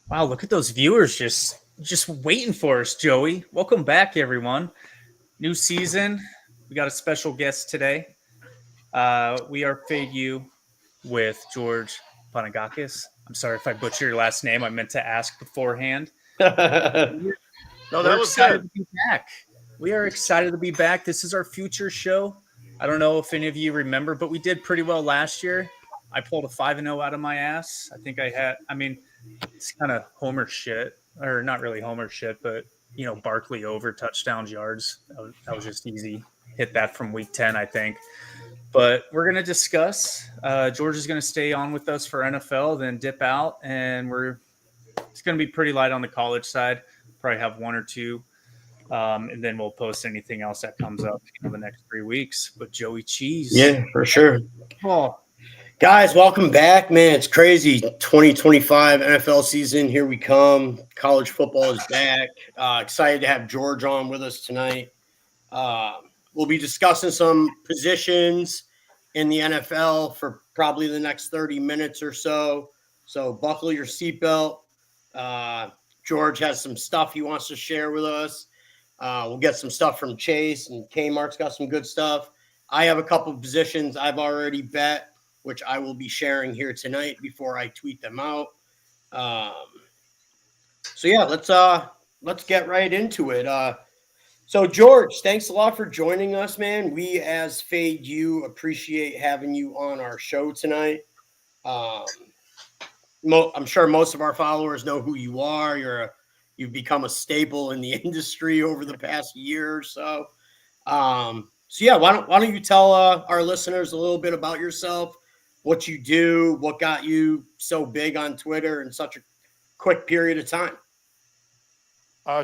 Wow, look at those viewers just waiting for us, Joey. Welcome back, everyone. New season. We got a special guest today. We are Fade You with George Panagakis. I'm sorry if I butcher your last name. I meant to ask beforehand. No, that We're was excited good. to be back. We are excited to be back. This is our future show. I don't know if any of you remember, but we did pretty well last year. I pulled a 5-0 out of my ass. I think it's kind of Homer shit, or not really Homer shit, but Barkley over touchdowns, yards. That was just easy. Hit that from week 10, I think. But we're going to discuss. George is going to stay on with us for NFL, then dip out, and it's going to be pretty light on the college side. Probably have one or two, and then we'll post anything else that comes up the next 3 weeks. But Joey Cheese, Yeah, for sure. Oh, Guys, welcome back, man. It's crazy. 2025 NFL season. Here we come. College football is back. Excited to have George on with us tonight. We'll be discussing some positions in the NFL for probably the next 30 minutes or so. So buckle your seatbelt. George has some stuff he wants to share with us. We'll get some stuff from Chase, and Kmart's got some good stuff. I have a couple of positions I've already bet, which I will be sharing here tonight before I tweet them out. So yeah, let's get right into it. So George, thanks a lot for joining us, man. We as Fade You appreciate having you on our show tonight. I'm sure most of our followers know who you are. You've become a staple in the industry over the past year or so. So yeah, why don't you tell our listeners a little bit about yourself, what you do, what got you so big on Twitter in such a quick period of time?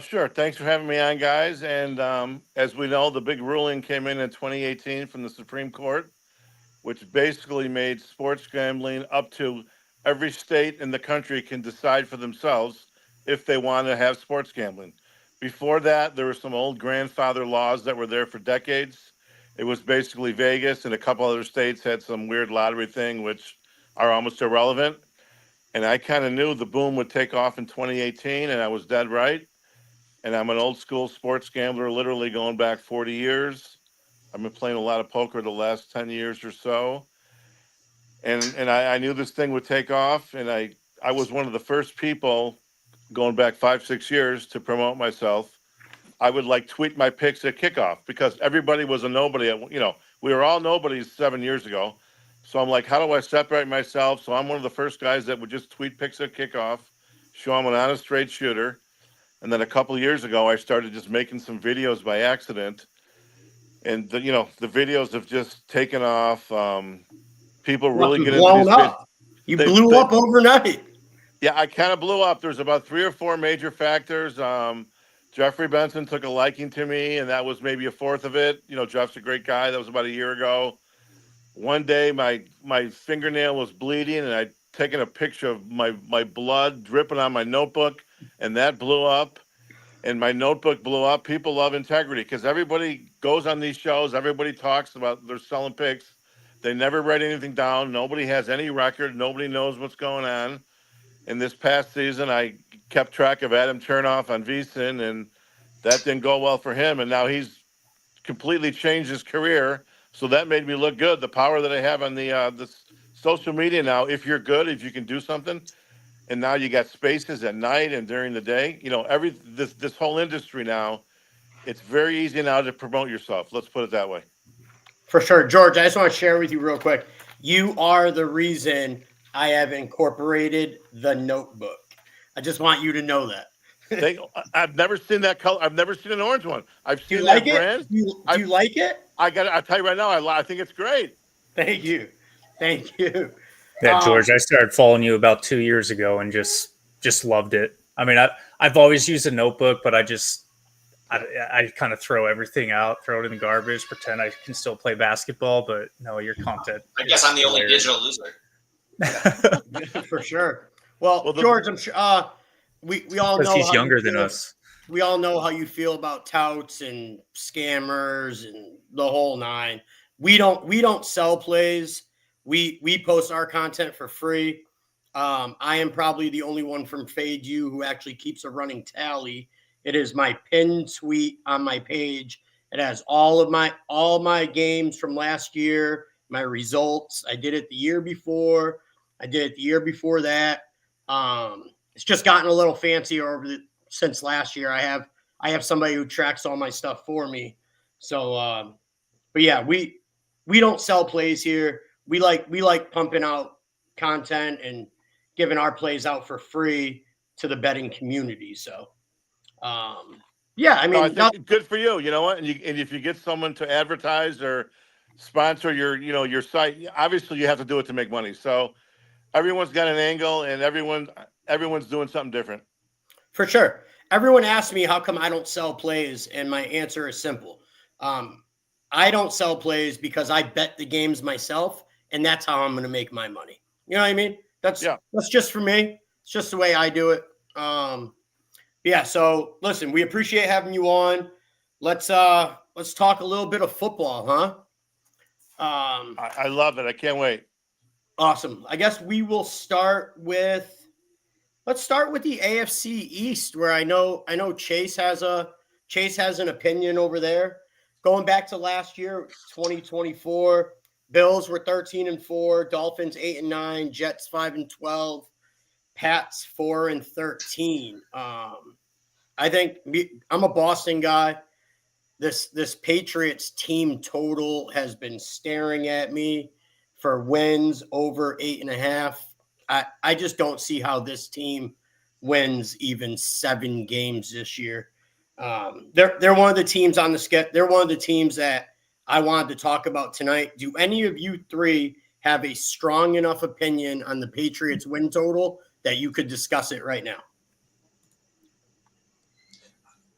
Sure. Thanks for having me on, guys. And as we know, the big ruling came in 2018 from the Supreme Court, which basically made sports gambling up to every state in the country can decide for themselves if they want to have sports gambling. Before that, there were some old grandfather laws that were there for decades. It was basically Vegas, and a couple other states had some weird lottery thing, which are almost irrelevant. And I kind of knew the boom would take off in 2018, and I was dead right. And I'm an old school sports gambler, literally going back 40 years. I've been playing a lot of poker the last 10 years or so. And I knew this thing would take off. And I was one of the first people going back 5-6 years to promote myself. I would tweet my picks at kickoff because everybody was a nobody. We were all nobodies 7 years ago. So I'm like, how do I separate myself? So I'm one of the first guys that would just tweet picks at kickoff, show I'm an honest straight shooter. And then a couple of years ago, I started just making some videos by accident. And the videos have just taken off. People really get into these up. You blew up overnight. Yeah, I kind of blew up. There's about 3 or 4 major factors. Jeffrey Benson took a liking to me, and that was maybe a fourth of it. Jeff's a great guy. That was about a year ago. One day, my fingernail was bleeding, and I'd taken a picture of my blood dripping on my notebook, and that blew up. And my notebook blew up. People love integrity because everybody goes on these shows. Everybody talks about they're selling picks. They never write anything down. Nobody has any record. Nobody knows what's going on. In this past season, I kept track of Adam Chernoff on VSiN, and that didn't go well for him. And now he's completely changed his career. So that made me look good. The power that I have on the social media now, if you're good, if you can do something, and now you got spaces at night and during the day. This whole industry now, it's very easy now to promote yourself. Let's put it that way. For sure. George, I just want to share with you real quick. You are the reason I have incorporated the notebook. I just want you to know that. I've never seen that color. I've never seen an orange one. I've seen that brand. Do you like it? I'll tell you right now, I think it's great. Thank you. Yeah, George, I started following you about 2 years ago and just loved it. I mean, I've always used a notebook, but I kind of throw everything out, throw it in the garbage, pretend I can still play basketball. But no, your content. I guess I'm the only digital loser. For sure. Well, Well, George, I'm sure we all Because know he's how you younger than feel. us. We all know how you feel about touts and scammers and the whole nine. We don't sell plays. We post our content for free. I am probably the only one from Fade You who actually keeps a running tally. It is my pinned tweet on my page. It has all my games from last year, my results. I did it the year before. I did it the year before that. It's just gotten a little fancier since last year. I have somebody who tracks all my stuff for me. So, but yeah, we don't sell plays here. We like pumping out content and giving our plays out for free to the betting community. So, yeah, I no, I mean, think good for you. You know what? And if you get someone to advertise or sponsor your site, obviously you have to do it to make money. So everyone's got an angle, and everyone's doing something different. for sure. Everyone asks me how come I don't sell plays, and my answer is simple. Um, I don't sell plays because I bet the games myself, and that's how I'm going to make my money. You know what I mean? That's Yeah. that's just for me. It's just the way I do it. Yeah. So listen, we appreciate having you on. Let's talk a little bit of football, huh? I love it. I can't wait. Awesome. I guess we will start with. Let's start with the AFC East, where I know Chase has an opinion over there. Going back to last year, 2024, Bills were 13-4, Dolphins 8-9, Jets 5-12, Pats 4-13. I'm a Boston guy. This Patriots team total has been staring at me for wins over 8.5. I just don't see how this team wins even 7 games this year. They're one of the teams on the sketch. They're one of the teams that I wanted to talk about tonight. Do any of you three have a strong enough opinion on the Patriots win total that you could discuss it right now?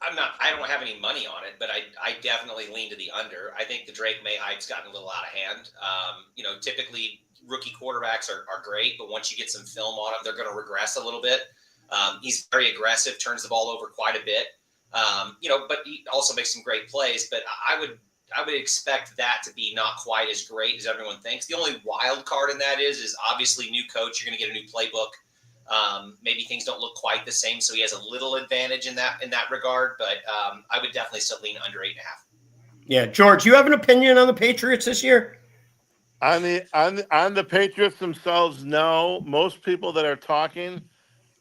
I don't have any money on it, but I definitely lean to the under. I think the Drake May hype's gotten a little out of hand. Typically rookie quarterbacks are great, but once you get some film on them, they're going to regress a little bit. He's very aggressive, turns the ball over quite a bit. But he also makes some great plays. But I would expect that to be not quite as great as everyone thinks. The only wild card in that is obviously new coach. You're going to get a new playbook. Maybe things don't look quite the same, so he has a little advantage in that regard. But I would definitely still lean under 8.5. Yeah, George, you have an opinion on the Patriots this year? On the Patriots themselves, no. Most people that are talking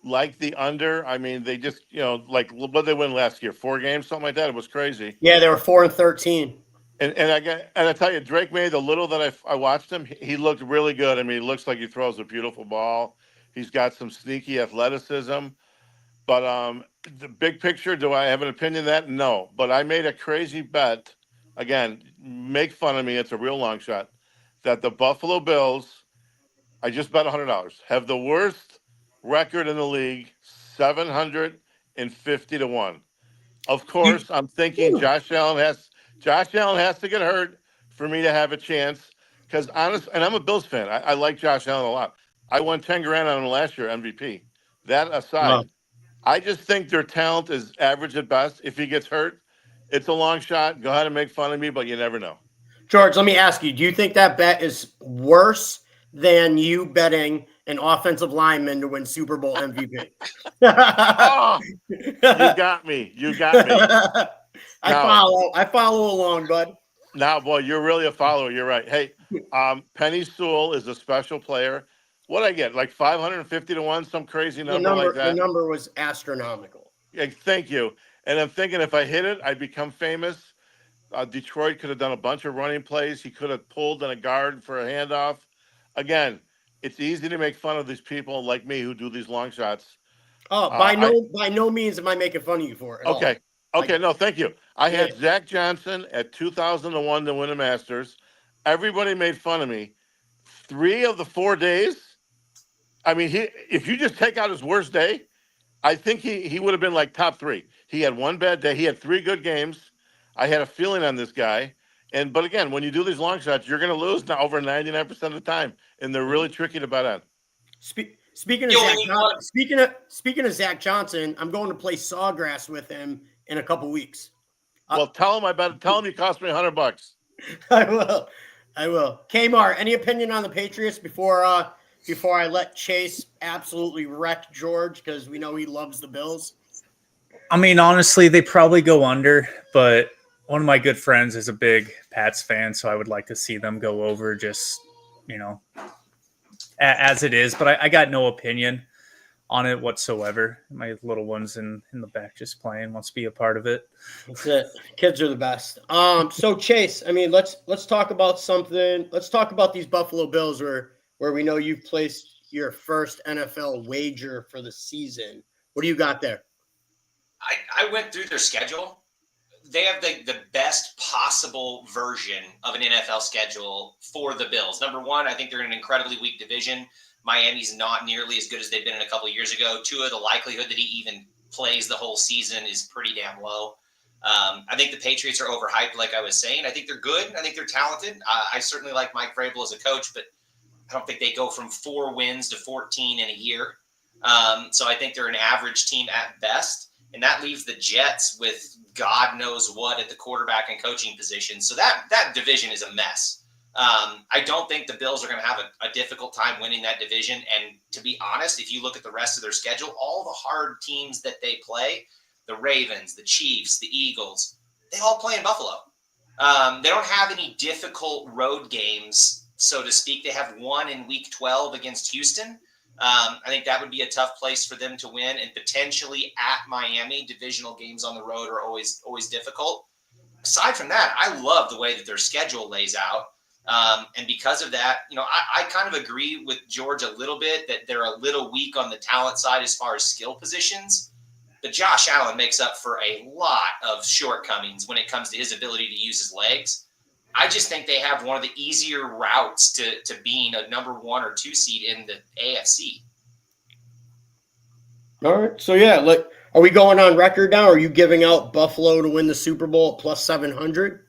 like the under. I mean, they just like what did they win last year? 4 games, something like that. It was crazy. Yeah, they were 4-13. And I tell you, Drake May, the little that I watched him, he looked really good. I mean, he looks like he throws a beautiful ball. He's got some sneaky athleticism. But the big picture, do I have an opinion of that? No. But I made a crazy bet. Again, make fun of me. It's a real long shot. That the Buffalo Bills, I just bet $100, have the worst record in the league, 750-1. Of course, I'm thinking Josh Allen has to get hurt for me to have a chance. Because and I'm a Bills fan. I like Josh Allen a lot. I won 10 grand on him last year, MVP. That aside, Wow. I just think their talent is average at best. If he gets hurt, it's a long shot. Go ahead and make fun of me, but you never know. George, let me ask you, do you think that bet is worse than you betting an offensive lineman to win Super Bowl MVP? Oh, you got me. You got me. I follow along, bud. Now, boy, you're really a follower. You're right. Hey, Penny Sewell is a special player. What I get, like 550-1, some crazy number like that. The number was astronomical. Yeah, thank you. And I'm thinking if I hit it, I'd become famous. Detroit could have done a bunch of running plays. He could have pulled in a guard for a handoff. Again, it's easy to make fun of these people like me who do these long shots. Oh, by no means am I making fun of you for it. Okay. No, thank you. I had Zach Johnson at 2,000-1 to win the Masters. Everybody made fun of me. 3 of the 4 days. I mean, if you just take out his worst day, I think he would have been like top 3. He had 1 bad day. He had 3 good games. I had a feeling on this guy. But again, when you do these long shots, you're going to lose now over 99% of the time. And they're really tricky to bet on. Speaking of You Zach only Johnson, want- speaking of Zach Johnson, I'm going to play Sawgrass with him in a couple weeks. Well, tell him you cost me $100. I will. Kmart, any opinion on the Patriots before I let Chase absolutely wreck George, because we know he loves the Bills? I mean, honestly, they probably go under, but one of my good friends is a big Pats fan, so I would like to see them go over, just, as it is. But I got no opinion on it whatsoever. My little one's in the back just playing, wants to be a part of it. That's it. Kids are the best. So Chase, I mean, let's talk about something. Let's talk about these Buffalo Bills, where we know you've placed your first NFL wager for the season. What do you got there? I went through their schedule. They have the best possible version of an NFL schedule for the Bills. Number one, I think they're in an incredibly weak division. Miami's not nearly as good as they've been in a couple of years ago. Tua, the likelihood that he even plays the whole season is pretty damn low. I think the Patriots are overhyped, like I was saying. I think they're good. I think they're talented. I certainly like Mike Vrabel as a coach, but I don't think they go from 4 wins to 14 in a year. So I think they're an average team at best. And that leaves the Jets with God knows what at the quarterback and coaching position. So that division is a mess. I don't think the Bills are going to have a difficult time winning that division. And to be honest, if you look at the rest of their schedule, all the hard teams that they play, the Ravens, the Chiefs, the Eagles, they all play in Buffalo. They don't have any difficult road games, so to speak. They have one in week 12 against Houston. I think that would be a tough place for them to win, and potentially at Miami. Divisional games on the road are always difficult. Aside from that, I love the way that their schedule lays out. And because of that, I kind of agree with George a little bit that they're a little weak on the talent side as far as skill positions. But Josh Allen makes up for a lot of shortcomings when it comes to his ability to use his legs. I just think they have one of the easier routes to being a number 1 or 2 seed in the AFC. All right. So, yeah, are we going on record now? Are you giving out Buffalo to win the Super Bowl at plus 700?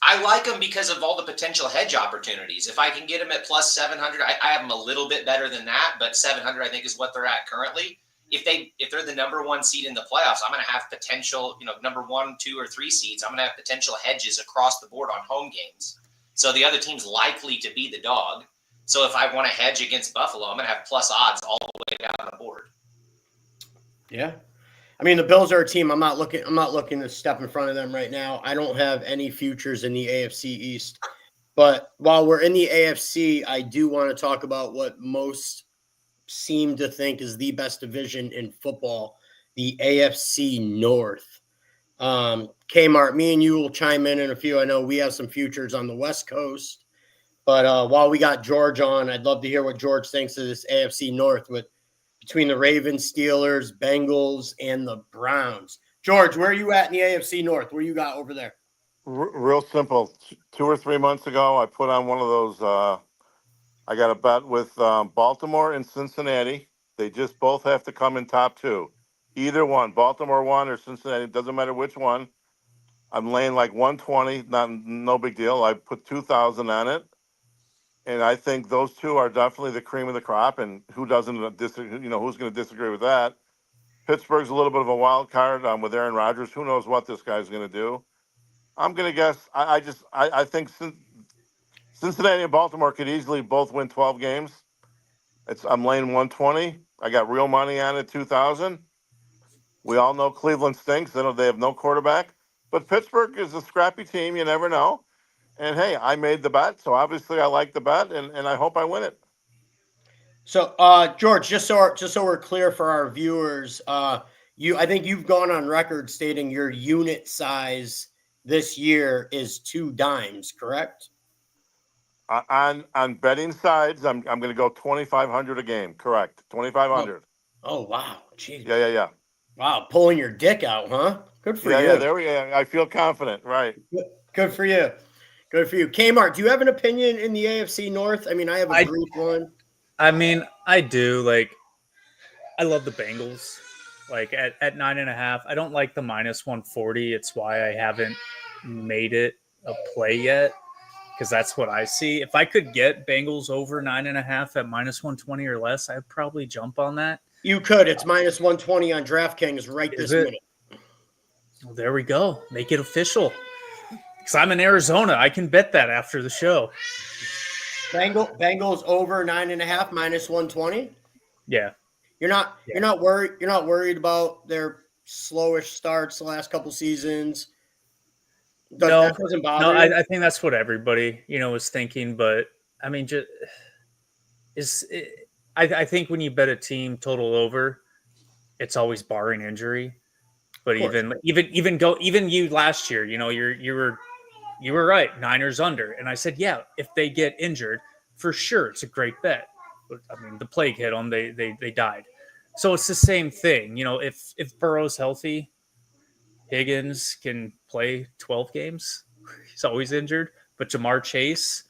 I like them because of all the potential hedge opportunities. If I can get them at plus 700, I have them a little bit better than that, but 700 I think is what they're at currently. If they're the number 1 seed in the playoffs, I'm going to have potential, number 1, 2, or 3 seeds. I'm going to have potential hedges across the board on home games. So the other team's likely to be the dog. So if I want to hedge against Buffalo, I'm going to have plus odds all the way down the board. Yeah. I mean, the Bills are a team. I'm not looking to step in front of them right now. I don't have any futures in the AFC East. But while we're in the AFC, I do want to talk about what most seem to think is the best division in football, the AFC North. Kmart, me and you will chime in a few. I know we have some futures on the West Coast, but while we got George on, I'd love to hear what George thinks of this AFC North between the Ravens, Steelers, Bengals, and the Browns. George, where are you at in the AFC North? Where you got over there? Real simple. 2 or 3 months ago, I put on one of those. I got a bet with Baltimore and Cincinnati. They just both have to come in top 2. Either one, Baltimore 1 or Cincinnati, doesn't matter which one. I'm laying like 120, no big deal. I put 2,000 on it. And I think those two are definitely the cream of the crop. And who doesn't disagree? Who's going to disagree with that? Pittsburgh's a little bit of a wild card with Aaron Rodgers. Who knows what this guy's going to do? I'm going to guess. I think Cincinnati and Baltimore could easily both win 12 games. I'm laying 120. I got real money on it, 2,000. We all know Cleveland stinks. They have no quarterback. But Pittsburgh is a scrappy team. You never know. And, hey, I made the bet, so obviously I like the bet, and I hope I win it. So, George, just so we're clear for our viewers, I think you've gone on record stating your unit size this year is 2 dimes, correct? On betting sides, I'm going to go 2,500 a game. Correct, 2,500. Oh wow, jeez. Yeah. Wow, pulling your dick out, huh? Good for you. Yeah. There we go. I feel confident. Right. Good for you. Good for you. Kmart, do you have an opinion in the AFC North? I mean, I have a brief one. I mean, I do. I love the Bengals. At 9.5, I don't like the minus 140. It's why I haven't made it a play yet. because that's what I see. If I could get Bengals over 9.5 at -120 or less, I'd probably jump on that. You could. It's -120 on DraftKings right Is this it? minute. Well, there we go. Make it official. Because I'm in Arizona. I can bet that after the show. Bengals over 9.5 -120. Yeah. You're not worried about their slowish starts the last couple seasons. That doesn't bother No, you? I think that's what everybody, was thinking. But I mean, I think when you bet a team total over, it's always barring injury. But even you last year, you were right, Niners under, and I said, yeah, if they get injured, for sure, it's a great bet. But I mean, the plague hit them; they died. So it's the same thing, If Burrow's healthy, Higgins can play 12 games. He's always injured. But Jamar Chase,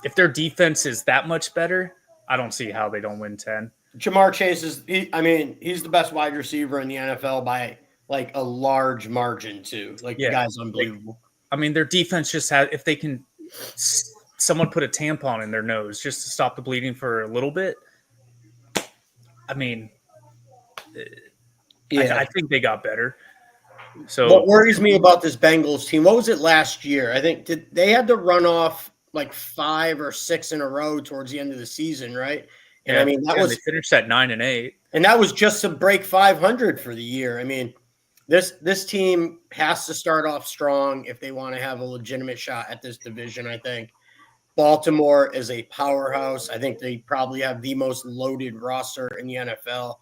if their defense is that much better, I don't see how they don't win 10. Jamar Chase he's the best wide receiver in the NFL by like a large margin too. Like the guy's unbelievable. I mean, their defense just had, if they can, someone put a tampon in their nose just to stop the bleeding for a little bit. I mean, I think they got better. So what worries me about this Bengals team, what was it last year? I think they had to run off like 5 or 6 in a row towards the end of the season, right? And I mean, they finished at 9-8. And that was just to break 500 for the year. I mean, this team has to start off strong if they want to have a legitimate shot at this division, I think. Baltimore is a powerhouse. I think they probably have the most loaded roster in the NFL.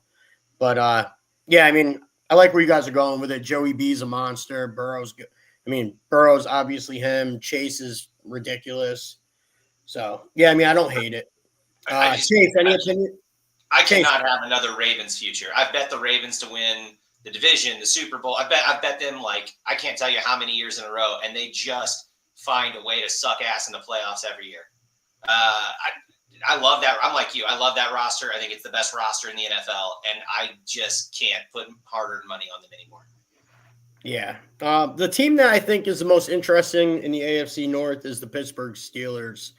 But, I mean, I like where you guys are going with it. Joey B's a monster. Burrow's good. I mean, Burrow's obviously him. Chase is ridiculous. So, I mean, I don't hate it. Chase, any opinion? I cannot have another Ravens future. I've bet the Ravens to win the division, the Super Bowl. I've bet them like I can't tell you how many years in a row, and they just find a way to suck ass in the playoffs every year. I love that. I'm like you. I love that roster. I think it's the best roster in the NFL, and I just can't put hard-earned money on them anymore. Yeah. The team that I think is the most interesting in the AFC North is the Pittsburgh Steelers.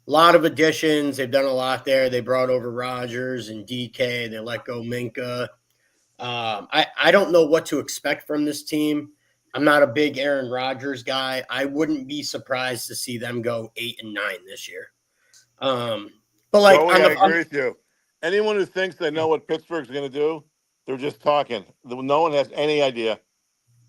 A lot of additions. They've done a lot there. They brought over Rodgers and DK. They let go Minka. I don't know what to expect from this team. I'm not a big Aaron Rodgers guy. I wouldn't be surprised to see them go 8-9 this year. But like, I agree with you. Anyone who thinks they know what Pittsburgh's going to do, they're just talking. No one has any idea.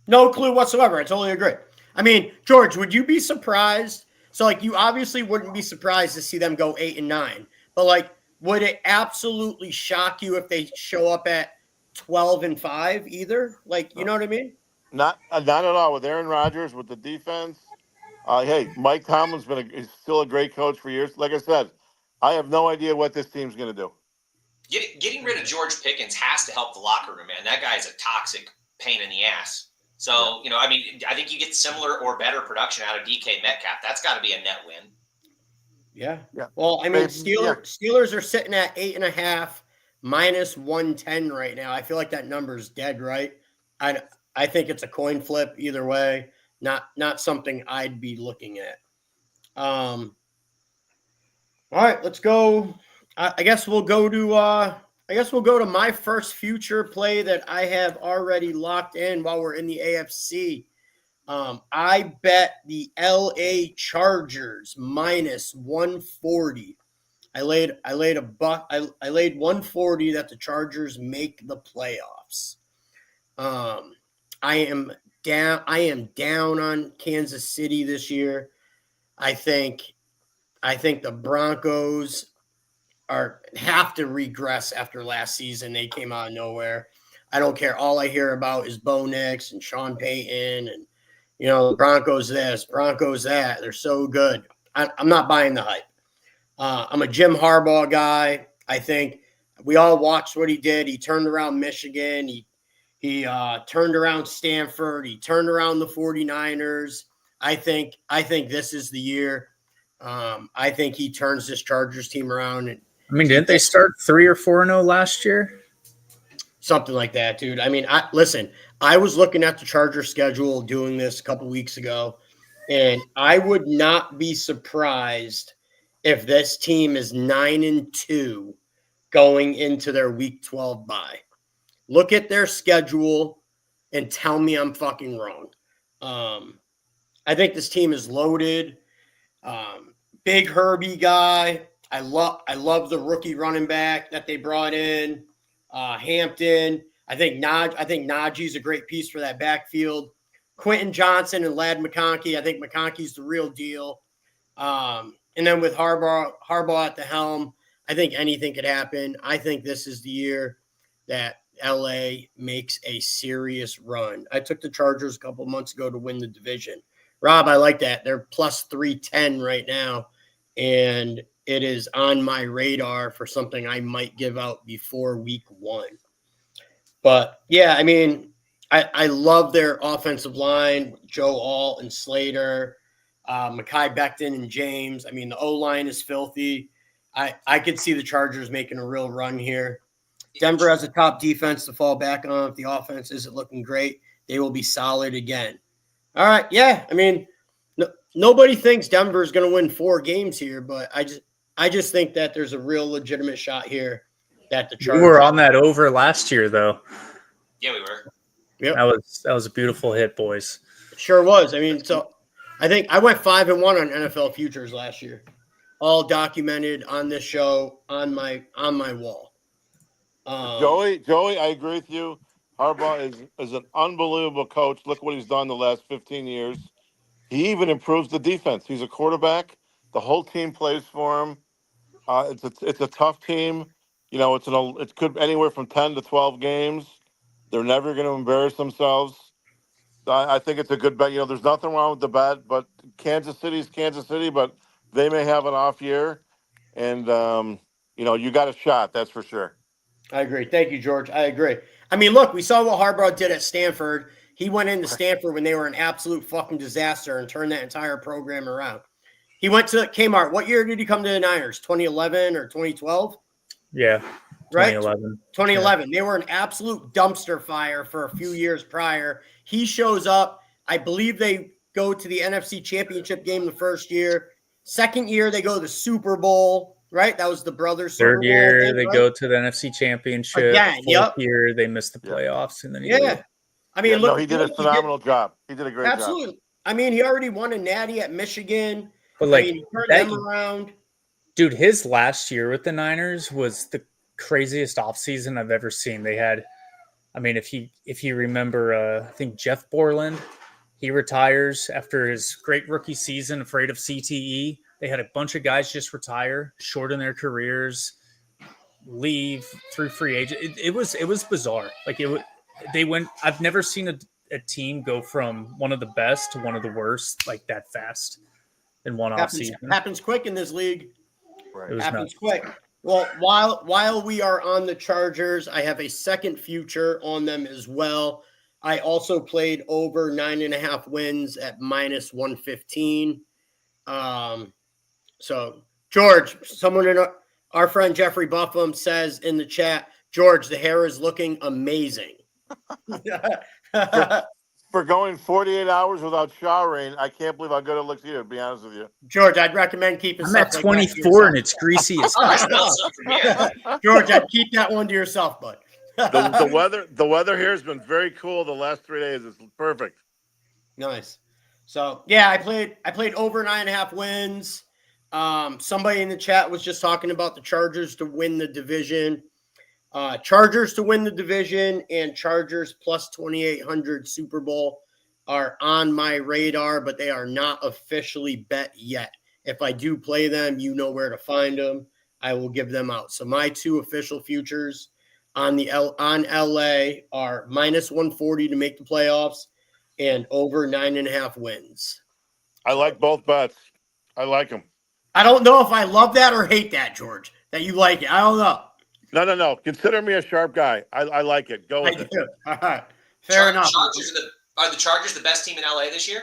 No clue whatsoever. I totally agree. I mean, George, would you be surprised? So, like, you obviously wouldn't be surprised to see them go 8-9. But, like, would it absolutely shock you if they show up at 12-5 either? Like, you know what I mean? Not at all. With Aaron Rodgers, with the defense. Hey, Mike Tomlin's is still a great coach for years. Like I said, I have no idea what this team's going to do. Getting rid of George Pickens has to help the locker room, man. That guy is a toxic pain in the ass. So, I mean, I think you get similar or better production out of DK Metcalf. That's got to be a net win. Yeah. Well, I mean, Steelers are sitting at 8.5 -110 right now. I feel like that number's dead, right? I think it's a coin flip either way. Not something I'd be looking at. All right, let's go. I guess we'll go to my first future play that I have already locked in while we're in the AFC. I bet the LA Chargers -140. I laid $140 that the Chargers make the playoffs. I am down on Kansas City this year. I think the Broncos have to regress after last season. They came out of nowhere. I don't care. All I hear about is Bo Nix and Sean Payton and, the Broncos this, Broncos that. They're so good. I'm not buying the hype. I'm a Jim Harbaugh guy. I think we all watched what he did. He turned around Michigan. He turned around Stanford. He turned around the 49ers. I think this is the year. I think he turns this Chargers team around. And I mean, didn't they start 3 or 4-0 last year? Something like that, dude. I mean, I was looking at the Chargers schedule doing this a couple weeks ago, And I would not be surprised if this team is 9-2 going into their week 12 bye. Look at their schedule and tell me I'm fucking wrong. I think this team is loaded. Big Herbie guy. I love the rookie running back that they brought in. Hampton. I think Najee's a great piece for that backfield. Quentin Johnson and Ladd McConkey. I think McConkey's the real deal. And then with Harbaugh at the helm, I think anything could happen. I think this is the year that LA makes a serious run. I took the Chargers a couple months ago to win the division. Rob, I like that. They're plus 310 right now, and it is on my radar for something I might give out before week 1. But, yeah, I mean, I love their offensive line, Joe Alt and Slater, Mekhi Becton and James. I mean, the O-line is filthy. I could see the Chargers making a real run here. Denver has a top defense to fall back on. If the offense isn't looking great, they will be solid again. All right, yeah. I mean, nobody thinks Denver is going to win 4 games here, but I just think that there's a real legitimate shot here that the Chargers. We were on that over last year, though. Yeah, we were. Yep. That was a beautiful hit, boys. Sure was. I mean, so I think I went 5-1 on NFL futures last year, all documented on this show on my wall. Joey, I agree with you. Harbaugh is an unbelievable coach. Look what he's done the last 15 years. He even improves the defense. He's a quarterback. The whole team plays for him. It's a tough team. You know, it could anywhere from 10 to 12 games. They're never going to embarrass themselves. I think it's a good bet. You know, there's nothing wrong with the bet, but Kansas City's Kansas City, but they may have an off year. And, you know, you got a shot, that's for sure. I agree. Thank you, George. I agree. I mean, look, we saw what Harbaugh did at Stanford. He went into Stanford when they were an absolute fucking disaster and turned that entire program around. He went to Kmart. What year did he come to the Niners? 2011 or 2012? Yeah. Right? 2011. 2011. Yeah. They were an absolute dumpster fire for a few years prior. He shows up. I believe they go to the NFC Championship game the first year. Second year, they go to the Super Bowl. Right, that was the brothers. Third year, they go to the NFC Championship. Again, Fourth year, they missed the playoffs, and then I mean, look, he did a phenomenal job. He did a great job. Absolutely. I mean, he already won a natty at Michigan. But like, he turned them around. Dude, his last year with the Niners was the craziest offseason I've ever seen. They had, I mean, if you remember, I think Jeff Borland, he retires after his great rookie season, afraid of CTE. They had a bunch of guys just retire, shorten their careers, leave through free agent. It was bizarre. Like they went. I've never seen a team go from one of the best to one of the worst like that fast in one offseason. Happens quick in this league. Right. Happens quick. Well, while we are on the Chargers, I have a second future on them as well. I also played over 9.5 wins at minus 115. So, George, someone in our friend Jeffrey Buffum says in the chat, George, the hair is looking amazing. For going 48 hours without showering, I can't believe how good it looks to you, to be honest with you. George, I'd recommend keeping I'm at 24 and it's greasy as hell. George, I'd keep that one to yourself, bud. The weather here has been very cool the last 3 days. It's perfect. Nice. So, yeah, I played over 9.5 wins. Somebody in the chat was just talking about the Chargers to win the division. Chargers to win the division and Chargers plus 2,800 Super Bowl are on my radar, but they are not officially bet yet. If I do play them, you know where to find them. I will give them out. So my 2 official futures on LA are minus 140 to make the playoffs and over 9.5 wins. I like both bets. I like them. I don't know if I love that or hate that, George, that you like it. I don't know. No. Consider me a sharp guy. I like it. Go with it. All right. Fair enough. Are the Chargers the best team in LA this year?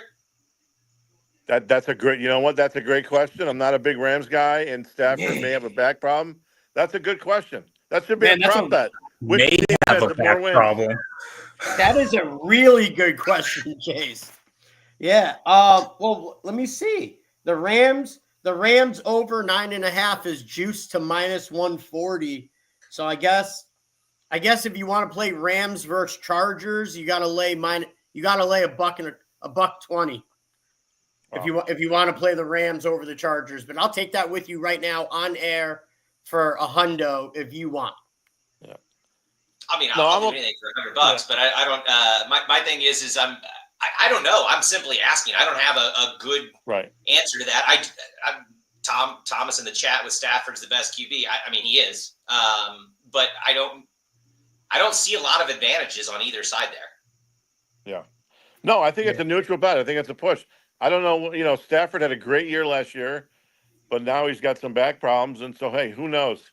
That's a great. You know what? That's a great question. I'm not a big Rams guy, and Stafford may have a back problem. That's a good question. That should be a prop bet. May have a back problem. That is a really good question, Chase. Yeah. Well, let me see. The Rams over 9.5 is juiced to -140. So I guess if you want to play Rams versus Chargers, you got to lay a buck and a buck 20. Wow. If you want to play the Rams over the Chargers, but I'll take that with you right now on air for a hundo if you want. Yeah. I mean, No, I'll I'm do anything for $100, but I don't. My thing is I don't know. I'm simply asking. I don't have a good right. answer to that. Thomas in the chat with Stafford's the best QB. I mean, he is. But I don't see a lot of advantages on either side there. Yeah. No, I think it's a neutral bet. I think it's a push. I don't know. You know, Stafford had a great year last year, but now he's got some back problems, and so hey, who knows?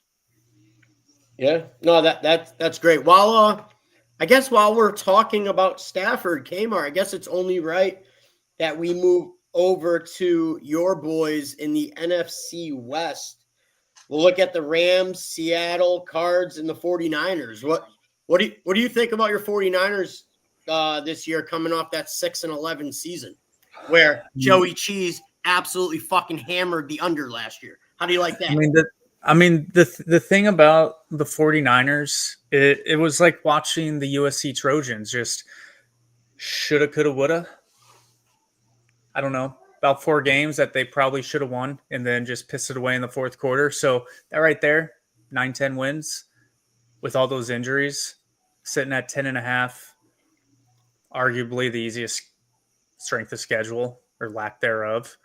Yeah, no, that's great. I guess while we're talking about Stafford, Kmart, I guess it's only right that we move over to your boys in the NFC West. We'll look at the Rams, Seattle, Cards, and the 49ers. What do you think about your 49ers this year coming off that 6-11 season where Joey Cheese absolutely fucking hammered the under last year? How do you like that? The thing about the 49ers, it was like watching the USC Trojans, just shoulda, coulda, woulda. I don't know, about 4 games that they probably should have won and then just pissed it away in the fourth quarter. So that right there, 9-10 wins with all those injuries, sitting at 10.5, arguably the easiest strength of schedule or lack thereof.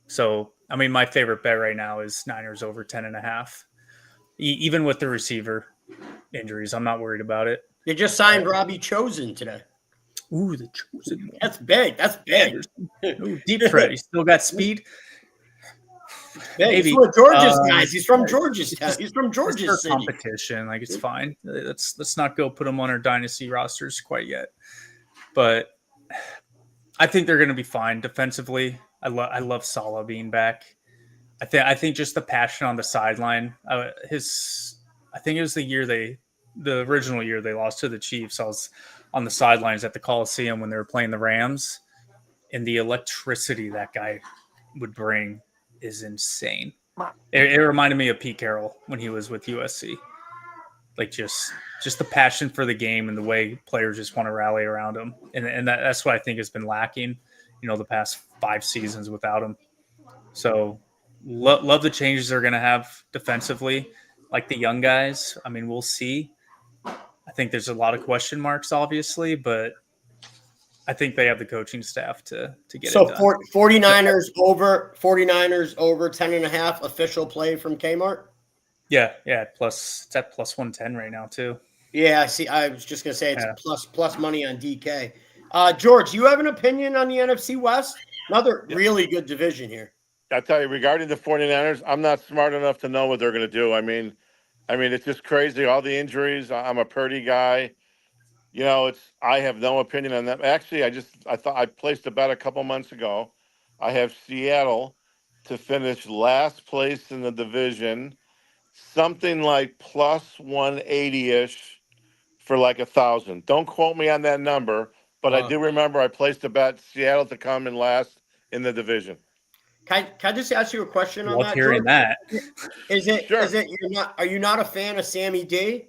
So, I mean, my favorite bet right now is Niners over 10.5. Even with the receiver injuries, I'm not worried about it. They just signed Robbie Chosen today. Ooh, the Chosen one. That's big. That's big. Ooh, deep threat. He still got speed. Big. He's from Georgia's guys. He's from Georgia's town. He's from Georgia's city. Competition, like it's fine. Let's not go put him on our dynasty rosters quite yet. But I think they're going to be fine defensively. I love Salah being back. I think just the passion on the sideline. I think it was the original year they lost to the Chiefs. I was on the sidelines at the Coliseum when they were playing the Rams, and the electricity that guy would bring is insane. It reminded me of Pete Carroll when he was with USC. Like just the passion for the game and the way players just want to rally around him, and that's what I think has been lacking. The past 5 seasons without him. So love the changes they're going to have defensively, like the young guys. I mean, we'll see. I think there's a lot of question marks, obviously, but I think they have the coaching staff to get it done. So 49ers over 10.5 official play from Kmart. Yeah. It's at plus 110 right now too. Yeah, I see. I was just gonna say it's plus money on DK. George, you have an opinion on the NFC West? Another really good division here. I tell you, regarding the 49ers, I'm not smart enough to know what they're going to do. I mean, it's just crazy. All the injuries. I'm a Purdy guy. I have no opinion on that. Actually, I thought I placed a bet a couple months ago. I have Seattle to finish last place in the division, something like plus 180-ish for like 1,000. Don't quote me on that number, but I do remember I placed a bet Seattle to come in last in the division. Can I just ask you a question on Love that? hearing that. Is it? Sure. Are you not a fan of Sammy D?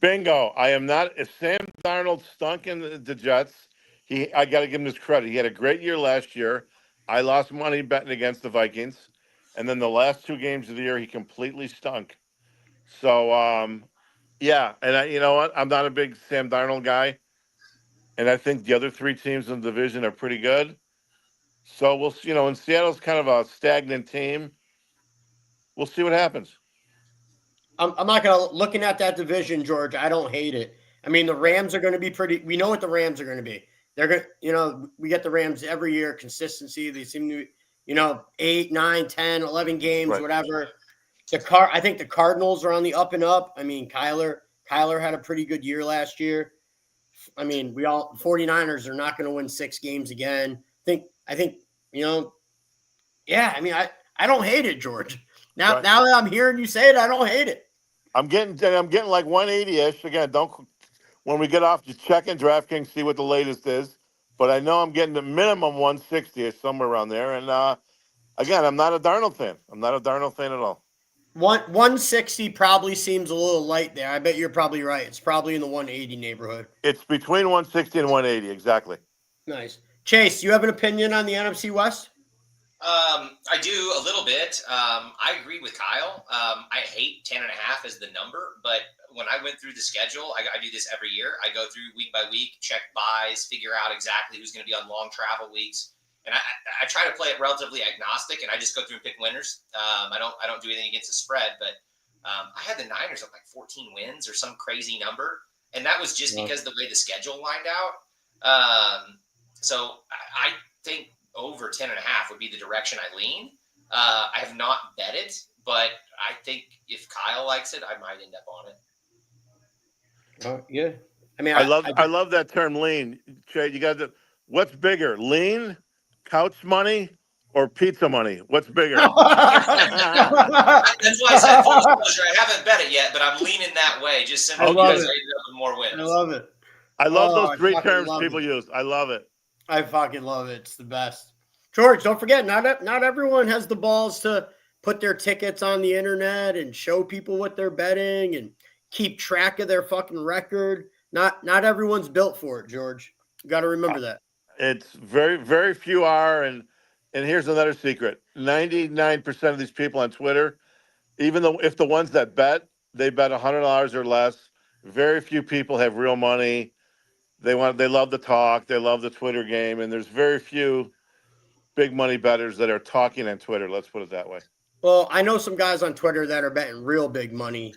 Bingo. I am not. If Sam Darnold stunk in the Jets, I got to give him his credit. He had a great year last year. I lost money betting against the Vikings, and then the last 2 games of the year he completely stunk. So yeah, and you know what? I'm not a big Sam Darnold guy. And I think the other 3 teams in the division are pretty good. So we'll see. And Seattle's kind of a stagnant team. We'll see what happens. I'm not going to, looking at that division, George, I don't hate it. I mean, the Rams are going to be we know what the Rams are going to be. They're going to, we get the Rams every year, consistency. They seem to, 8, 9, 10, 11 games, right. Whatever. I think the Cardinals are on the up and up. I mean, Kyler had a pretty good year last year. I mean, 49ers are not going to win 6 games again. I think, yeah, I mean, I don't hate it, George. Now that I'm hearing you say it, I don't hate it. I'm getting like 180-ish. Again, when we get off, just check in DraftKings, see what the latest is. but I know I'm getting the minimum 160 or somewhere around there. And again, I'm not a Darnold fan. I'm not a Darnold fan at all. 160 probably seems a little light there. I bet you're probably right. It's probably in the 180 neighborhood. It's between 160 and 180, exactly. Nice. Chase, you have an opinion on the NFC West? I do a little bit. I agree with Kyle. I hate 10.5 as the number, but when I went through the schedule, I do this every year. I go through week by week, check buys, figure out exactly who's going to be on long travel weeks. And I try to play it relatively agnostic, and I just go through and pick winners. I don't do anything against the spread, but I had the Niners at like 14 wins or some crazy number, and that was just because the way the schedule lined out. So I think over 10.5 would be the direction I lean. I have not bet it, but I think if Kyle likes it, I might end up on it. Yeah. I mean, I love that term lean. Jay, you got what's bigger, lean, couch money, or pizza money? What's bigger? That's why I said full disclosure. I haven't bet it yet, but I'm leaning that way just simply because I ended up with more wins. I love it. I love those three fucking terms love people use. I love it. I fucking love it. It's the best. George, don't forget, not everyone has the balls to put their tickets on the internet and show people what they're betting and keep track of their fucking record. Not everyone's built for it, George. You got to remember that. It's very, very few are. And here's another secret. 99% of these people on Twitter, even though if the ones that bet, they bet $100 or less, very few people have real money. They love the talk. They love the Twitter game. And there's very few big money bettors that are talking on Twitter. Let's put it that way. Well, I know some guys on Twitter that are betting real big money,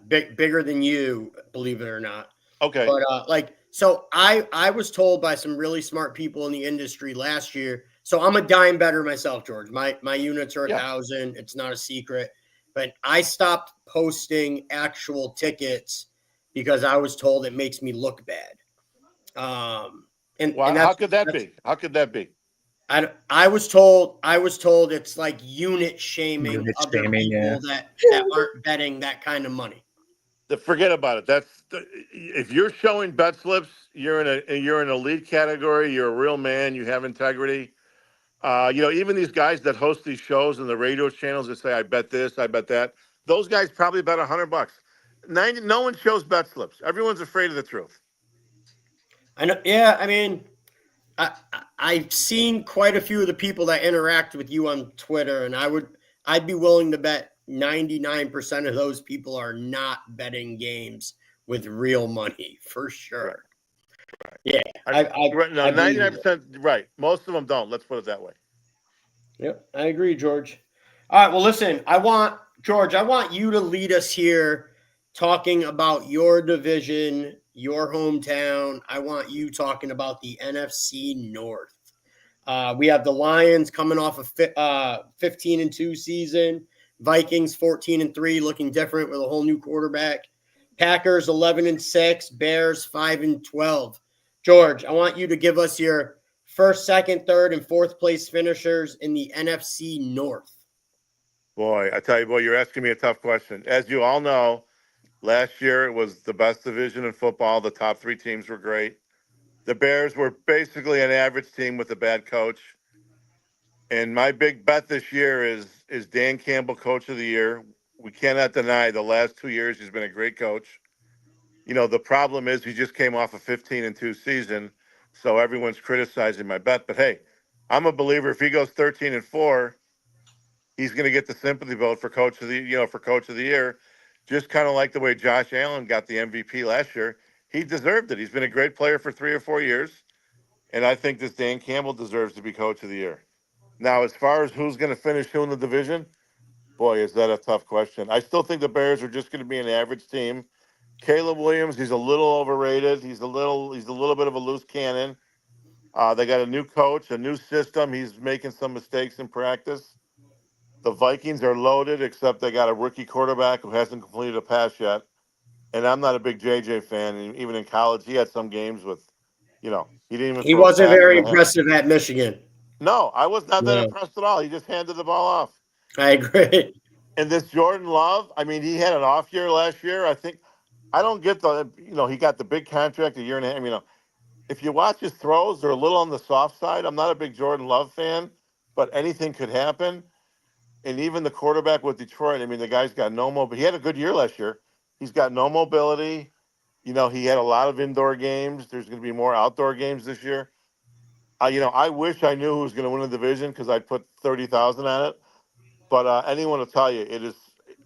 bigger than you, believe it or not. Okay. But so I was told by some really smart people in the industry last year. So I'm a dime better myself, George. My units are 1,000. It's not a secret. But I stopped posting actual tickets because I was told it makes me look bad. And how could that be? How could that be? I was told it's like unit shaming other people that aren't betting that kind of money. Forget about it. If you're showing bet slips, you're in a lead category. You're a real man. You have integrity. Even these guys that host these shows and the radio channels that say, "I bet this, I bet that." Those guys probably bet $100. No one shows bet slips. Everyone's afraid of the truth. I know. Yeah, I mean, I've seen quite a few of the people that interact with you on Twitter, and I'd be willing to bet 99% of those people are not betting games with real money for sure. Right. Yeah, 99% right. Most of them don't. Let's put it that way. Yep, I agree, George. All right, well, listen, I want you to lead us here talking about your division, your hometown. I want you talking about the NFC North. We have the Lions coming off a 15-2 season. Vikings 14-3, looking different with a whole new quarterback. Packers 11-6. Bears 5-12. George, I want you to give us your first, second, third, and fourth place finishers in the NFC North. Boy, I tell you, you're asking me a tough question. As you all know, last year it was the best division in football. The top three teams were great. The Bears were basically an average team with a bad coach. And my big bet this year is Dan Campbell, Coach of the Year. We cannot deny the last 2 years he's been a great coach. The problem is he just came off a 15-2 season, so everyone's criticizing my bet. But hey, I'm a believer. If he goes 13-4, he's going to get the sympathy vote for Coach of the Year. Just kind of like the way Josh Allen got the MVP last year. He deserved it. He's been a great player for 3 or 4 years, and I think this Dan Campbell deserves to be Coach of the Year. Now, as far as who's going to finish who in the division, boy, is that a tough question. I still think the Bears are just going to be an average team. Caleb Williams, he's a little overrated. He's a little bit of a loose cannon. They got a new coach, a new system. He's making some mistakes in practice. The Vikings are loaded, except they got a rookie quarterback who hasn't completed a pass yet. And I'm not a big JJ fan. And even in college, he had some games with, he didn't even. He wasn't very impressive at Michigan. No, I was not that impressed at all. He just handed the ball off. I agree. And this Jordan Love, I mean, he had an off year last year. I don't get he got the big contract a year and a half. if you watch his throws, they're a little on the soft side. I'm not a big Jordan Love fan, but anything could happen. And even the quarterback with Detroit, I mean, the guy's got no mobility. He had a good year last year. He's got no mobility. You know, he had a lot of indoor games. There's going to be more outdoor games this year. I wish I knew who was going to win the division because I'd put 30,000 on it. But anyone will tell you it is.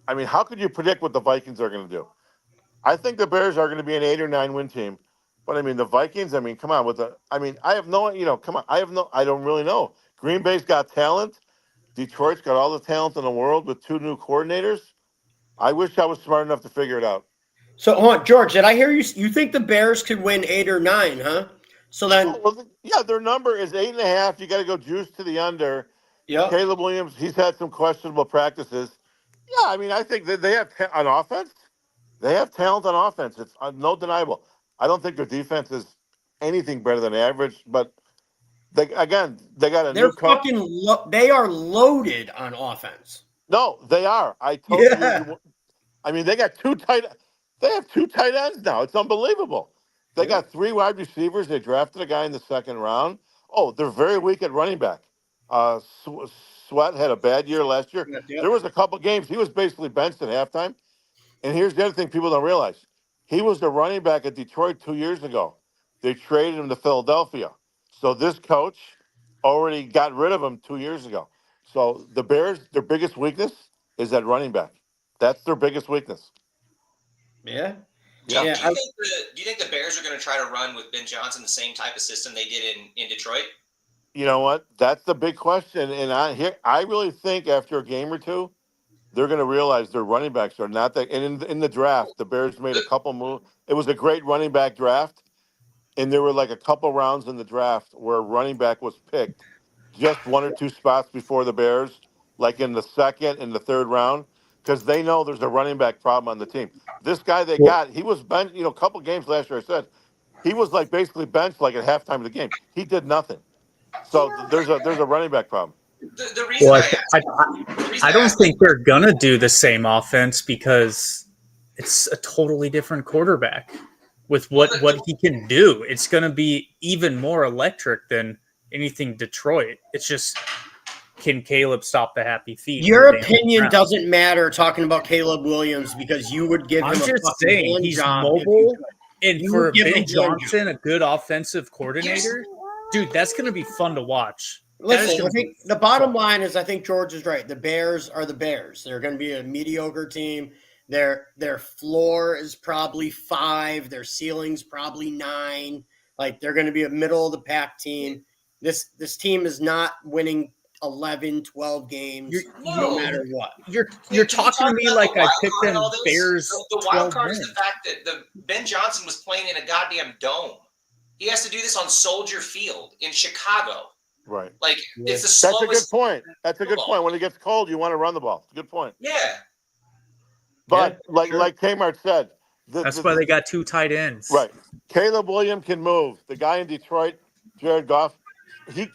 I mean, how could you predict what the Vikings are going to do? I think the Bears are going to be an 8 or 9 win team. But I mean, the Vikings. I mean, come on I have no. Come on. I don't really know. Green Bay's got talent. Detroit's got all the talent in the world with 2 new coordinators. I wish I was smart enough to figure it out. So, hold on, George, did I hear you? You think the Bears could win 8 or 9, huh? So then, Their number is 8.5. You got to go juice to the under. yep. Caleb Williams, he's had some questionable practices. Yeah, I mean, I think that they have on offense. They have talent on offense. It's no deniable. I don't think their defense is anything better than average, but they got a They're new coach. they are loaded on offense. No, they are. I told you. I mean, they got 2 tight. They have 2 tight ends now. It's unbelievable. They got 3 wide receivers. They drafted a guy in the 2nd round. Oh, they're very weak at running back. Sweat had a bad year last year. Yep. There was a couple games he was basically benched at halftime. And here's the other thing people don't realize: he was the running back at Detroit 2 years ago. They traded him to Philadelphia. So this coach already got rid of him 2 years ago. So the Bears, their biggest weakness is at running back. That's their biggest weakness. Yeah. Do you think the Bears are going to try to run with Ben Johnson the same type of system they did in Detroit? You know what? That's the big question. And I really think after a game or two, they're going to realize their running backs are not that. And in the draft, the Bears made a couple moves. It was a great running back draft. And there were like a couple rounds in the draft where running back was picked just 1 or 2 spots before the Bears, like in the 2nd and the 3rd round, because they know there's a running back problem on the team. This guy they got, he was benched, a couple games last year, I said, he was like basically benched like at halftime of the game. He did nothing. So there's a running back problem. The reason I don't think they're gonna do the same offense because it's a totally different quarterback with what he can do. It's gonna be even more electric than anything Detroit. It's just, can Caleb stop the happy feet? Your opinion doesn't matter talking about Caleb Williams because you would give him I'm just saying he's mobile, and for Ben Johnson, a good offensive coordinator, dude, that's going to be fun to watch. Listen, I think the bottom line is I think George is right. The Bears are the Bears. They're going to be a mediocre team. Their floor is probably 5. Their ceiling's probably 9. Like, they're going to be a middle of the pack team. This team is not winning 11, 12 games no matter what. You're talking to me like I picked them Bears. The wild card is the fact that Ben Johnson was playing in a goddamn dome. He has to do this on Soldier Field in Chicago. Right. Like, it's the slowest. That's a good point. That's a good point. When it gets cold, you want to run the ball. It's a good point. Yeah. But like Kmart said, that's why they got 2 tight ends. Right. Caleb Williams can move. The guy in Detroit, Jared Goff,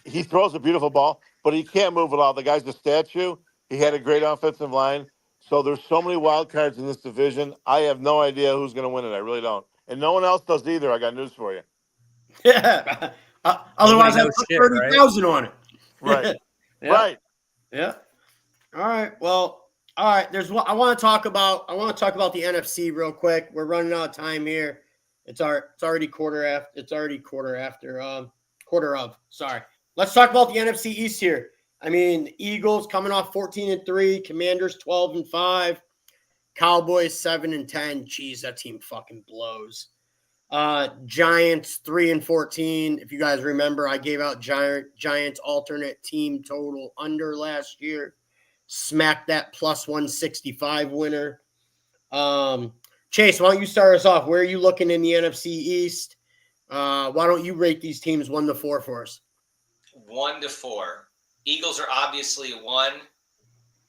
he throws a beautiful ball, but he can't move at all. The guy's a statue. He had a great offensive line. So there's so many wild cards in this division. I have no idea who's going to win it. I really don't. And no one else does either. I got news for you. Yeah. Otherwise, I put 30,000 on it. Right. Yeah. Right. Yeah. All right. Well, all right. I want to talk about the NFC real quick. We're running out of time here. It's already quarter of. Sorry. Let's talk about the NFC East here. I mean, Eagles coming off 14-3, Commanders 12-5, Cowboys 7-10. Jeez, that team fucking blows. Giants 3-14. If you guys remember, I gave out Giants alternate team total under last year. Smacked that plus 165 winner. Chase, why don't you start us off? Where are you looking in the NFC East? Why don't you rate these teams 1-4 for us? 1-4. Eagles are obviously 1.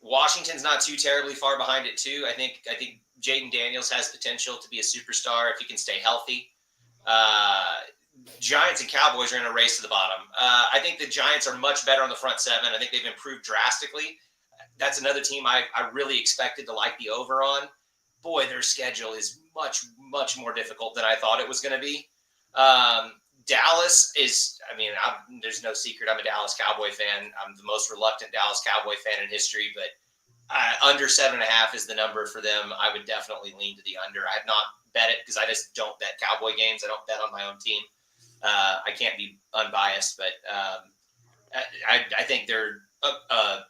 Washington's not too terribly far behind it too. I think Jaden Daniels has potential to be a superstar if he can stay healthy. Giants and Cowboys are in a race to the bottom. I think the Giants are much better on the front 7. I think they've improved drastically. That's another team I really expected to like the over on. Boy, their schedule is much, much more difficult than I thought it was going to be. Dallas is, I mean, there's no secret. I'm a Dallas Cowboy fan. I'm the most reluctant Dallas Cowboy fan in history, but under 7.5 is the number for them. I would definitely lean to the under. I have not bet it because I just don't bet Cowboy games. I don't bet on my own team. I can't be unbiased, but I think they're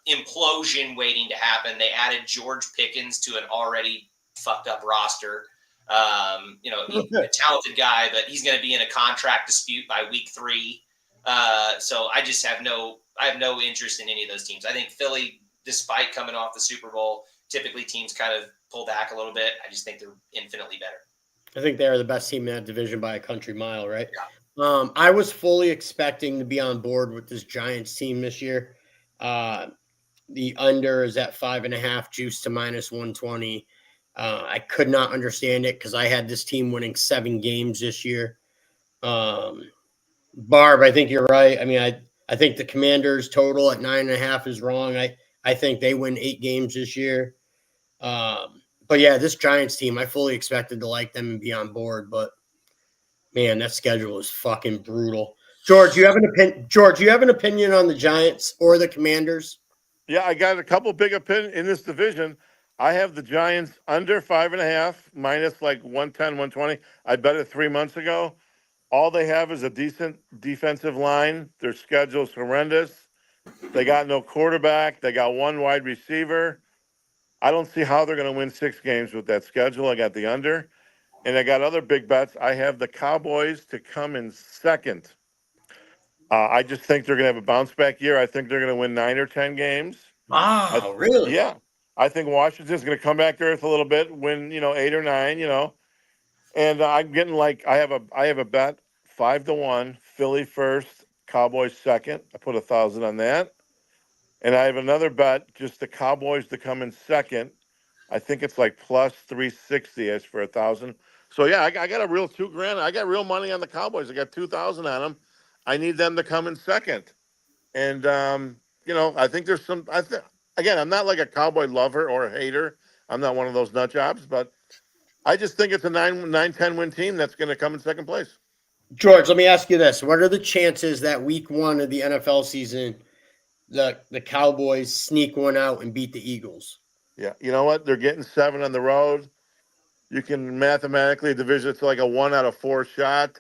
implosion waiting to happen. They added George Pickens to an already fucked up roster. He's a talented guy, but he's going to be in a contract dispute by week 3. So I just have no interest in any of those teams. I think Philly, despite coming off the Super Bowl, typically teams kind of pull back a little bit. I just think they're infinitely better. I think they're the best team in that division by a country mile, right? Yeah. I was fully expecting to be on board with this Giants team this year. The under is at 5.5, juice to -120. I could not understand it because I had this team winning 7 games this year. Barb, I think you're right. I mean, I think the Commanders total at 9.5 is wrong. I think they win 8 games this year. But yeah, this Giants team, I fully expected to like them and be on board, but man, that schedule is fucking brutal. George, you have an opinion on the Giants or the Commanders? Yeah, I got a couple big opinions in this division. I have the Giants under 5.5, minus like 110, 120. I bet it 3 months ago. All they have is a decent defensive line. Their schedule's horrendous. They got no quarterback. They got 1 wide receiver. I don't see how they're going to win 6 games with that schedule. I got the under. And I got other big bets. I have the Cowboys to come in second. I just think they're going to have a bounce back year. I think they're going to win 9 or 10 games. Wow, really? Yeah. I think Washington's going to come back to earth a little bit, win, 8 or 9, And I'm getting I have a bet 5-1, Philly first, Cowboys second. I put 1,000 on that. And I have another bet, just the Cowboys to come in second. I think it's like plus 360 as for 1,000. So yeah, I got a real $2,000. I got real money on the Cowboys. I got 2,000 on them. I need them to come in second. And I think there's some. Again, I'm not like a Cowboy lover or a hater. I'm not one of those nut jobs, but I just think it's a 9-10 win team that's going to come in second place. George, let me ask you this: what are the chances that week 1 of the NFL season, the Cowboys sneak one out and beat the Eagles? Yeah, you know what? They're getting 7 on the road. You can mathematically division it to like a 1 out of 4 shot.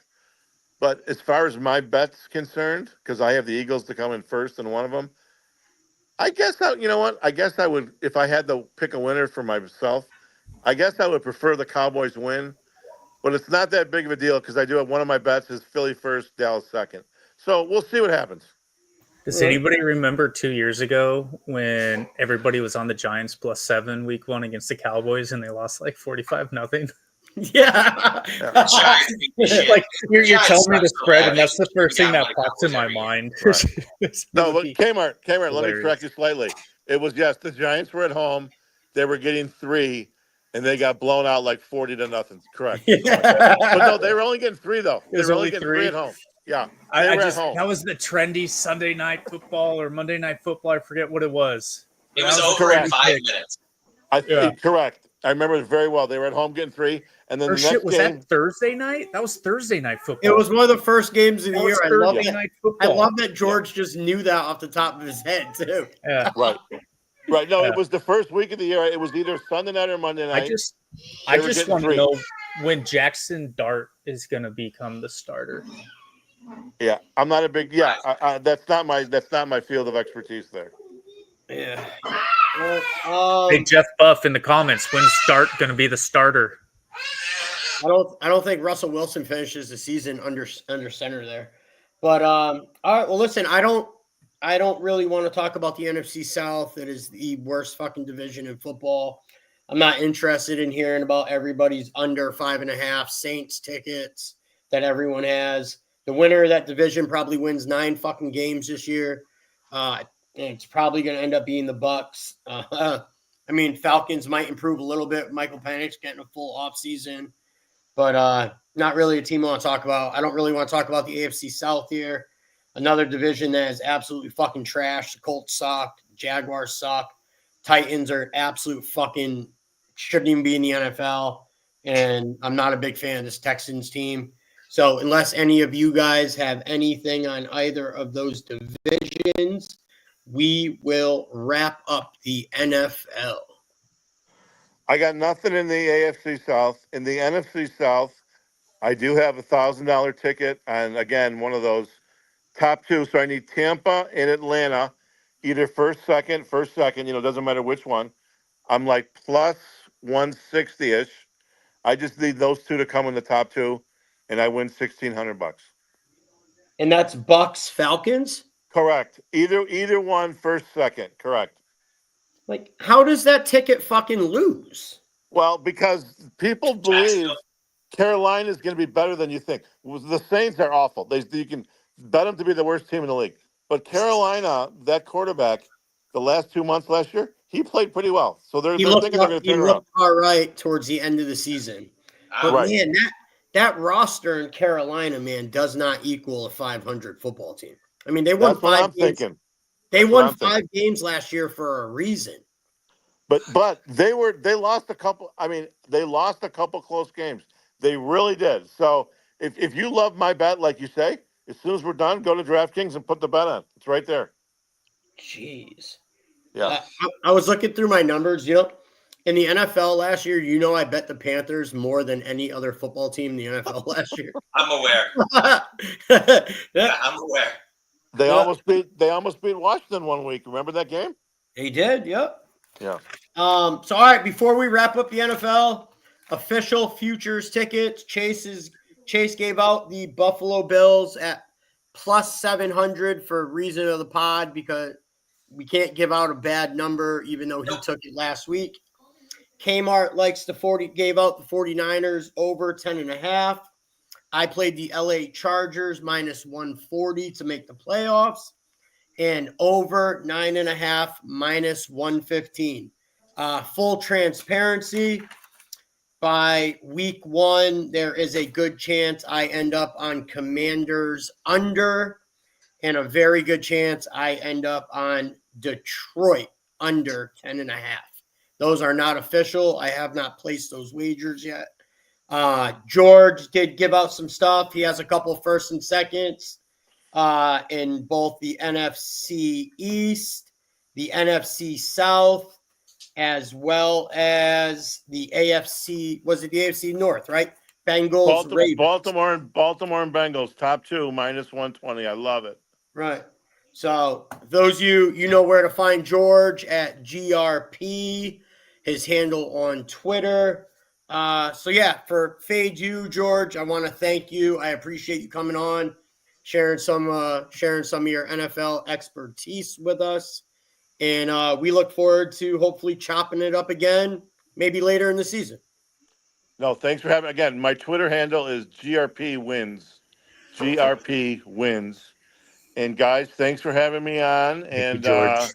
But as far as my bet's concerned, because I have the Eagles to come in first in one of them, I guess I would, if I had to pick a winner for myself, I guess I would prefer the Cowboys win. But it's not that big of a deal because I do have one of my bets is Philly first, Dallas second. So we'll see what happens. Does anybody remember 2 years ago when everybody was on the Giants +7 week 1 against the Cowboys and they lost like 45-0. Yeah. Like you're telling me the spread, and that's the first thing that pops in my mind. Right. No, but Kmart, let me correct you slightly. It was, yes, the Giants were at home. They were getting 3, and they got blown out like 40-0. Correct. Yeah. But no, they were only getting 3, though. They were only getting 3 at home. Yeah. That was the trendy Sunday night football or Monday night football. I forget what it was. It was over in 5 minutes. Correct. I remember it very well. They were at home getting 3, and then the next was game. that Thursday night? That was Thursday night football. It was one of the first games of the year. I love that George Yeah. just knew that off the top of his head too. Yeah. Right. No, Yeah. It was the first week of the year. It was either Sunday night or Monday night. I just want to 3. know when Jackson Dart is going to become the starter. Yeah, I'm not a big. Yeah, that's not my field of expertise there. Yeah. Big Jeff Buff in the comments. When's Dart going to be the starter? I don't think Russell Wilson finishes the season under center there. But all right, well listen, I don't really want to talk about the NFC South. It is the worst fucking division in football. I'm not interested in hearing about everybody's under 5.5 Saints tickets that everyone has. The winner of that division probably wins 9 fucking games this year. And it's probably going to end up being the Bucks. I mean, Falcons might improve a little bit. Michael Penix getting a full offseason. But not really a team I want to talk about. I don't really want to talk about the AFC South here. Another division that is absolutely fucking trash. The Colts suck. Jaguars suck. Titans are absolute fucking shouldn't even be in the NFL. And I'm not a big fan of this Texans team. So unless any of you guys have anything on either of those divisions, we will wrap up the NFL. I got nothing in the AFC South. In the NFC South, I do have $1,000 ticket, and again, one of those top two. So I need Tampa and Atlanta, either first, second. Doesn't matter which one. I'm like plus 160 ish. I just need those two to come in the top two, and I win $1,600. And that's Bucks Falcons. Correct. Either one, first, second. Correct. Like, how does that ticket fucking lose? Well, because people believe Carolina is going to be better than you think. The Saints are awful. You can bet them to be the worst team in the league. But Carolina, that quarterback, the last 2 months last year, he played pretty well. So they're thinking they're going to turn around. Looked all right towards the end of the season. But Right. man, that roster in Carolina, man, does not equal a 500 football team. I mean, they won That's what I'm 5 games. thinking. They That's what won I'm thinking. 5 games last year for a reason. But they lost a couple. I mean, they lost a couple close games. They really did. So if you love my bet, like you say, as soon as we're done, go to DraftKings and put the bet on. It's right there. Jeez. Yeah. I was looking through my numbers, in the NFL last year, I bet the Panthers more than any other football team in the NFL last year. I'm aware. Yeah. Yeah, I'm aware. They almost beat Washington 1 week. Remember that game? They did, yep. Yeah. So all right, before we wrap up the NFL, official futures tickets. Chase gave out the Buffalo Bills at plus 700 for reason of the pod, because we can't give out a bad number, even though he took it last week. Kmart gave out the 49ers over 10.5. I played the LA Chargers minus 140 to make the playoffs, and over 9.5 minus 115. Full transparency, by week 1, there is a good chance I end up on Commanders under, and a very good chance I end up on Detroit under 10.5. Those are not official. I have not placed those wagers yet. George did give out some stuff. He has a couple first and seconds in both the NFC East, the NFC South, as well as the AFC. Was it the AFC North, right? Bengals, Ravens. Baltimore and Bengals, top two, minus 120. I love it. Right. So those you know where to find George at GRP, his handle on Twitter. So yeah, for Fade You, George, I want to thank you. I appreciate you coming on, sharing some of your NFL expertise with us. And we look forward to hopefully chopping it up again, maybe later in the season. No, thanks for having. Again, my Twitter handle is GRP Wins. GRP Wins. And guys, thanks for having me on. Thank you, George.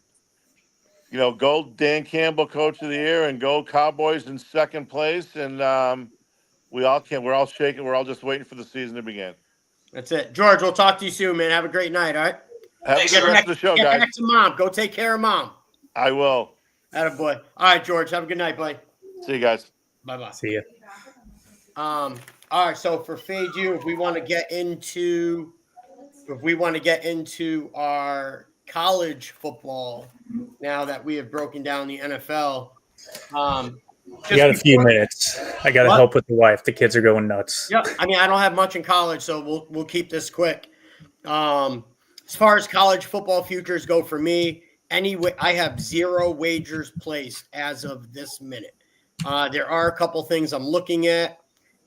Go Dan Campbell, Coach of the Year, and go Cowboys in second place. And we're all shaking. We're all just waiting for the season to begin. That's it. George, we'll talk to you soon, man. Have a great night, all right? Have a good rest of the show, Get guys. back to Mom. Go take care of Mom. I will. Attaboy. All right, George. Have a good night, buddy. See you guys. Bye-bye. See ya. All right, so for Fade You, if we want to get into our college football now that we have broken down the NFL. You got a few minutes. I got to help with the wife. The kids are going nuts. Yeah, I mean, I don't have much in college, so we'll keep this quick. As far as college football futures go for me, anyway, I have 0 wagers placed as of this minute. There are a couple things I'm looking at.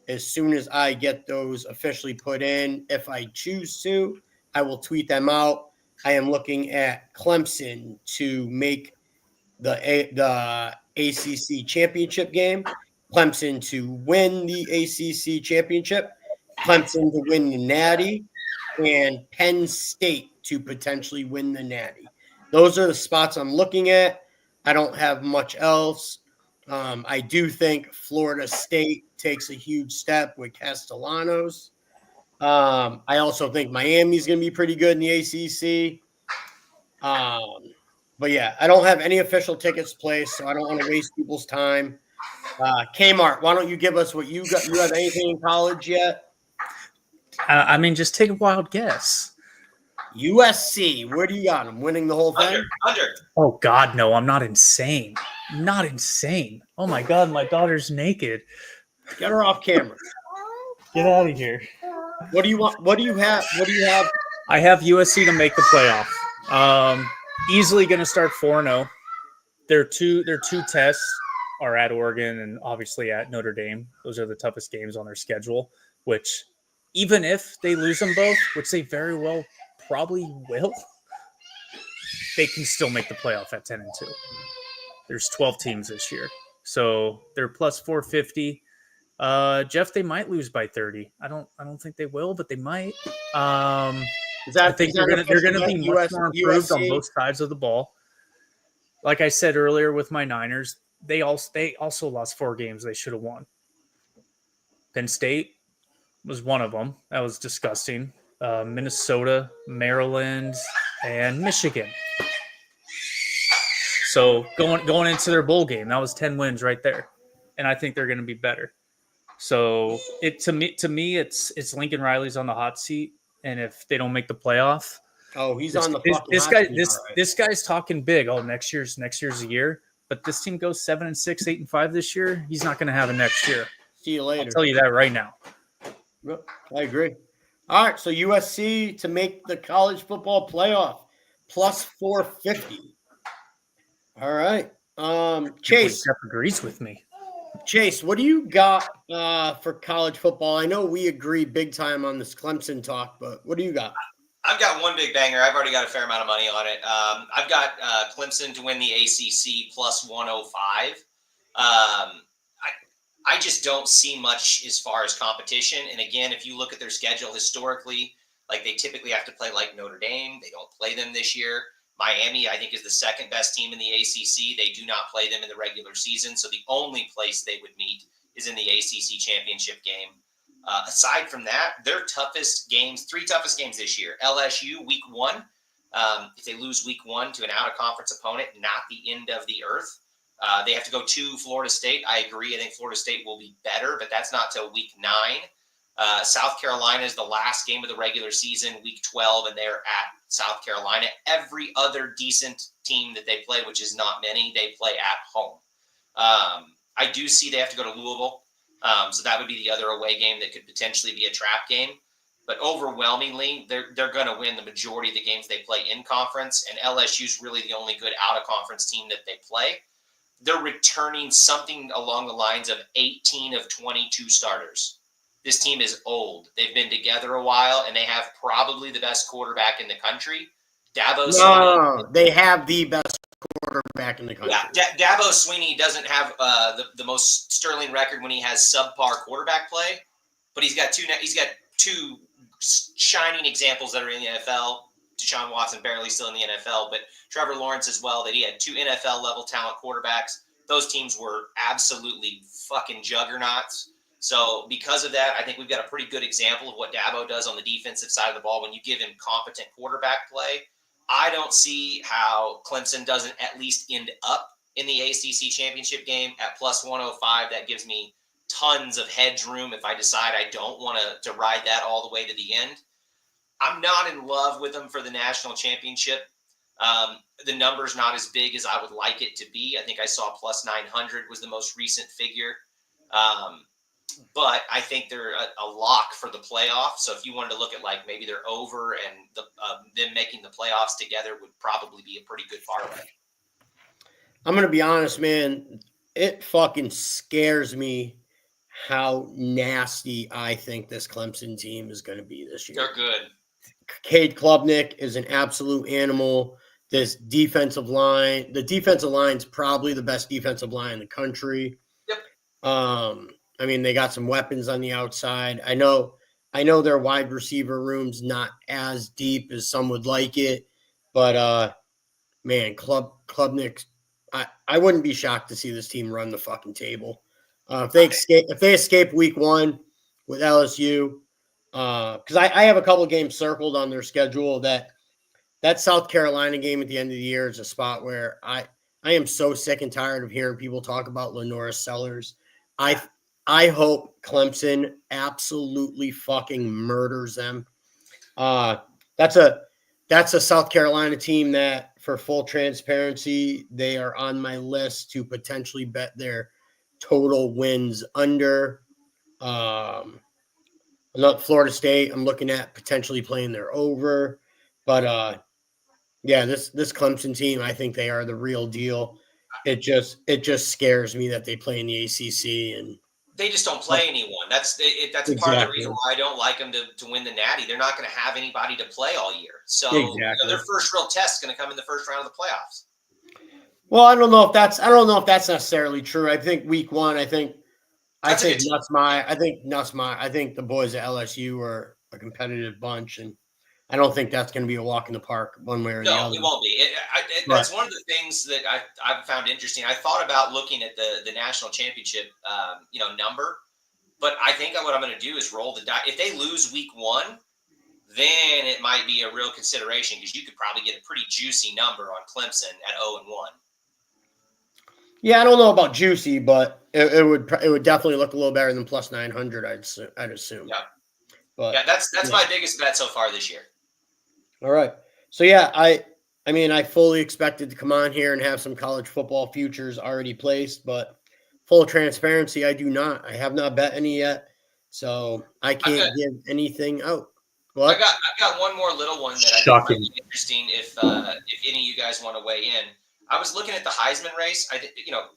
As soon as I get those officially put in, if I choose to, I will tweet them out. I am looking at Clemson to make the ACC championship game, Clemson to win the ACC championship, Clemson to win the Natty, and Penn State to potentially win the Natty. Those are the spots I'm looking at. I don't have much else. I do think Florida State takes a huge step with Castellanos. I also think Miami's going to be pretty good in the ACC. But yeah, I don't have any official tickets placed, so I don't want to waste people's time. Kmart, why don't you give us what you got? You have anything in college yet? I mean, just take a wild guess. USC, where do you got them? Winning the whole thing? Under. Oh God, no! I'm not insane. I'm not insane. Oh my God, my daughter's naked. Get her off camera. Get out of here. What do you want? What do you have? What do you have? I have USC to make the playoff. Easily going to start 4-0. Their two tests are at Oregon and obviously at Notre Dame. Those are the toughest games on their schedule. Which, even if they lose them both, which they very well probably will, they can still make the playoff at 10-2. There's 12 teams this year, so they're plus 450. Jeff, they might lose by 30. I don't think they will, but they might. I think they're gonna be much more improved on both sides of the ball. Like I said earlier with my Niners, they also lost 4 games they should have won. Penn State was one of them. That was disgusting. Minnesota, Maryland, and Michigan. So going into their bowl game, that was 10 wins right there, and I think they're going to be better. So to me, it's Lincoln Riley's on the hot seat, and if they don't make the playoff, he's on the this fucking guy. hot seat, This guy's talking big. Oh, next year's a year, but this team goes 7-6, 8-5 this year. He's not going to have a next year. See you later. I'll tell you that right now. I agree. All right, so USC to make the college football playoff plus 450. All right, Chase. Jeff agrees with me. Chase, what do you got for college football? I know we agree big time on this Clemson talk, but what do you got? I've got one big banger. I've already got a fair amount of money on it. I've got Clemson to win the ACC plus 105. I just don't see much as far as competition. And again, if you look at their schedule historically, like they typically have to play like Notre Dame. They don't play them this year. Miami, I think, is the second best team in the ACC. They do not play them in the regular season. So the only place they would meet is in the ACC championship game. Aside from that, their toughest games, 3 toughest games this year. LSU, week 1. If they lose week 1 to an out-of-conference opponent, not the end of the earth. They have to go to Florida State. I agree. I think Florida State will be better, but that's not till week 9. South Carolina is the last game of the regular season, week 12, and they're at South Carolina. Every other decent team that they play, which is not many, they play at home. I do see they have to go to Louisville. So that would be the other away game that could potentially be a trap game. But overwhelmingly, they're going to win the majority of the games they play in conference, and LSU is really the only good out-of-conference team that they play. They're returning something along the lines of 18 of 22 starters. This team is old. They've been together a while, and they have probably the best quarterback in the country. Dabo Swinney. They have the best quarterback in the country. Yeah, Dabo Swinney doesn't have the most sterling record when he has subpar quarterback play, but he's got two shining examples that are in the NFL. Deshaun Watson barely still in the NFL, but Trevor Lawrence as well, that he had 2 NFL-level talent quarterbacks. Those teams were absolutely fucking juggernauts. So because of that, I think we've got a pretty good example of what Dabo does on the defensive side of the ball when you give him competent quarterback play. I don't see how Clemson doesn't at least end up in the ACC championship game at plus 105. That gives me tons of hedge room if I decide I don't want to ride that all the way to the end. I'm not in love with them for the national championship. The number's not as big as I would like it to be. I think I saw plus 900 was the most recent figure. But I think they're a lock for the playoff. So if you wanted to look at like maybe they're over and them making the playoffs together would probably be a pretty good parlay. I'm going to be honest, man. It fucking scares me how nasty I think this Clemson team is going to be this year. They're good. Cade Klubnik is an absolute animal. This defensive line, the defensive line is probably the best defensive line in the country. Yep. I mean, they got some weapons on the outside. I know their wide receiver room's not as deep as some would like it, but man, Klubnik, I wouldn't be shocked to see this team run the fucking table. If they escape week 1 with LSU, because I have a couple of games circled on their schedule that South Carolina game at the end of the year is a spot where I am so sick and tired of hearing people talk about LaNorris Sellers. I hope Clemson absolutely fucking murders them. That's a South Carolina team that, for full transparency, they are on my list to potentially bet their total wins under. Not Florida State. I'm looking at potentially playing their over, but yeah, this Clemson team, I think they are the real deal. It just scares me that they play in the ACC and They just don't play anyone. That's part of the reason why I don't like them to win the Natty. They're not going to have anybody to play all year. So their first real test is going to come in the first round of the playoffs. Well, I don't know if that's necessarily true. I think week one, I think Nussmeyer, I think the boys at LSU are a competitive bunch, and I don't think that's going to be a walk in the park one way or the other. No, it won't be. That's one of the things that I've found interesting. I thought about looking at the national championship, number, but I think what I'm going to do is roll the die. If they lose week one, then it might be a real consideration because you could probably get a pretty juicy number on Clemson at 0-1. Yeah, I don't know about juicy, but it would definitely look a little better than plus 900. I'd assume. Yeah, but that's my biggest bet so far this year. All right, so yeah, I fully expected to come on here and have some college football futures already placed, but full transparency, I do not. I have not bet any yet, so I can't give anything out. What? I've got one more little one that I think might be interesting if any of you guys want to weigh in. I was looking at the Heisman race.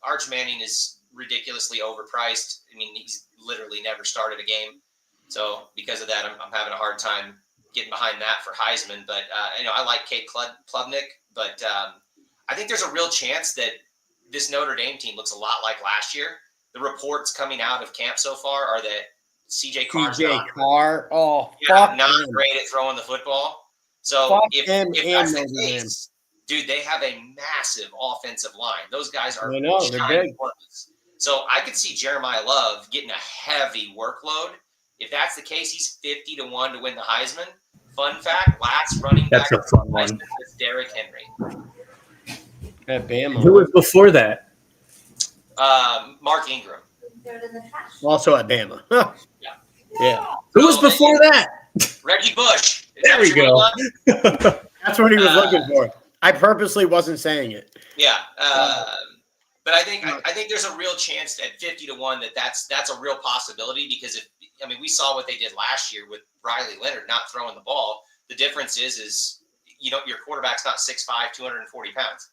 Arch Manning is ridiculously overpriced. I mean, he's literally never started a game. So because of that, I'm having a hard time getting behind that for Heisman. But, I like Cade Klubnik. But I think there's a real chance that this Notre Dame team looks a lot like last year. The reports coming out of camp so far are that CJ Carr's not great at throwing the football. So if that's the case, dude, they have a massive offensive line. Those guys are they're big. So I could see Jeremiah Love getting a heavy workload. If that's the case, he's 50-1 to win the Heisman. Fun fact: last running back that's a fun one. Was Derrick Henry. At Bama. Who was before that? Mark Ingram. Also at Bama. Yeah. Who was before that? Reggie Bush. There we go. That's what he was looking for. I purposely wasn't saying it. Yeah, but I think there's a real chance at 50-1 that's a real possibility because we saw what they did last year with Riley Leonard not throwing the ball. The difference is your quarterback's not 6'5", 240 pounds.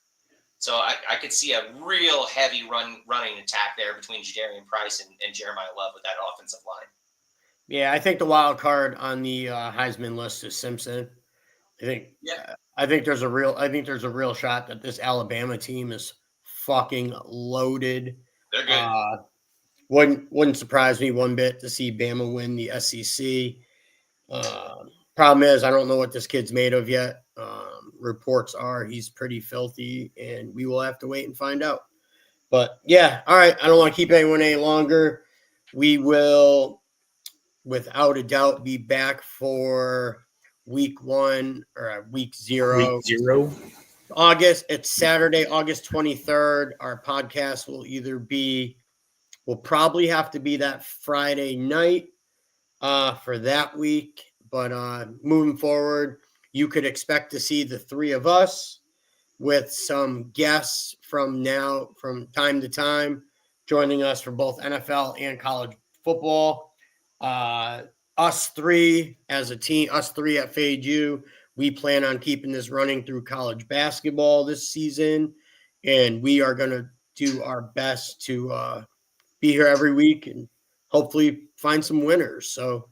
So I could see a real heavy running attack there between Jadarian Price and Jeremiah Love with that offensive line. Yeah, I think the wild card on the Heisman list is Simpson. I think there's a real shot that this Alabama team is fucking loaded. They're good. Wouldn't surprise me one bit to see Bama win the SEC. Problem is, I don't know what this kid's made of yet. Reports are he's pretty filthy, and we will have to wait and find out. But yeah, all right. I don't want to keep anyone any longer. We will, without a doubt, be back for week 1 or week 0. Week 0. August. It's Saturday, August 23rd. Our podcast will probably have to be that Friday night for that week. But moving forward, you could expect to see the three of us with some guests from time to time joining us for both NFL and college football. Us three as a team, us three at Fade U, we plan on keeping this running through college basketball this season, and we are going to do our best to be here every week and hopefully find some winners. So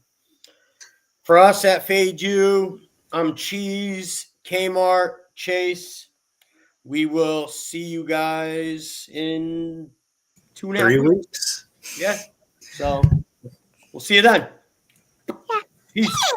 for us at Fade U, I'm Cheese, Kmart, Chase. We will see you guys in 2.5 weeks. Yeah. So we'll see you then. Peace.